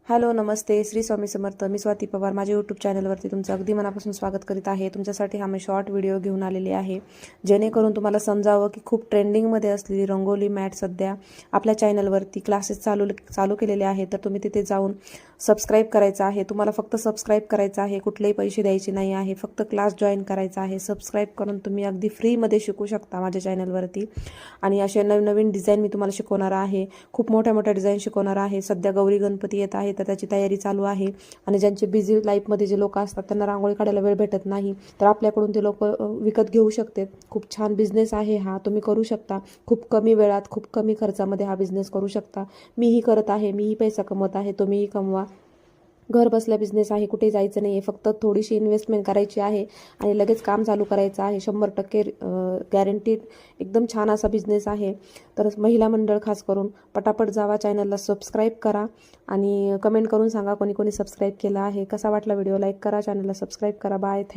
Hello नमस्ते श्री स्वामी समर्थ. मी स्वाती पवार. माझ्या YouTube चॅनलवरती तुमचं अगदी मनापासून स्वागत करीत आहे. तुमच्यासाठी हा मी शॉर्ट व्हिडिओ घेऊन आलेली आहे, जेणेकरून तुम्हाला समजावं की खूप ट्रेंडिंगमध्ये असलेली रंगोली मॅट सध्या आपल्या चॅनलवरती क्लासेस चालू केलेले आहे. तर तुम्ही तिथे जाऊन सबस्क्राईब करायचं आहे. तुम्हाला फक्त सबस्क्राईब करायचं आहे, कुठलेही पैसे द्यायचे नाही आहे. फक्त क्लास जॉईन करायचा आहे. सबस्क्राईब करून तुम्ही अगदी फ्रीमध्ये शिकू शकता माझ्या चॅनलवरती. आणि असे नवीन डिझाईन मी तुम्हाला शिकवणार आहे. खूप मोठ्या मोठ्या डिझाईन शिकवणार आहे. सध्या गौरी गणपती येत आहे, तर त्याची तयारी चालू आहे. आणि ज्यांचे बिझी लाईफमध्ये जे लोक असतात त्यांना रांगोळी काढायला वेळ भेटत नाही, तर आपल्याकडून ते लोक विकत घेऊ शकतात. खूप छान बिझनेस आहे हा, तुम्ही करू शकता. खूप कमी वेळात खूप कमी खर्चामध्ये हा बिझनेस करू शकता. मीही करत आहे, मीही पैसा कमवत आहे, तुम्हीही कमवा. घर बसल्या बिझनेस आहे, कुठे जायचं नाही आहे. फक्त थोडीशी इन्व्हेस्टमेंट करायची आहे आणि लगेच काम चालू करायचं आहे. 100% गॅरंटीड एकदम छान असा बिझनेस आहे. तर महिला मंडळ खास करून पटापट जावा, चॅनलला सबस्क्राईब करा आणि कमेंट करून सांगा कोणी कोणी सबस्क्राईब केलं आहे. कसा वाटला व्हिडिओ, लाईक करा, चॅनलला सबस्क्राईब करा. बाय.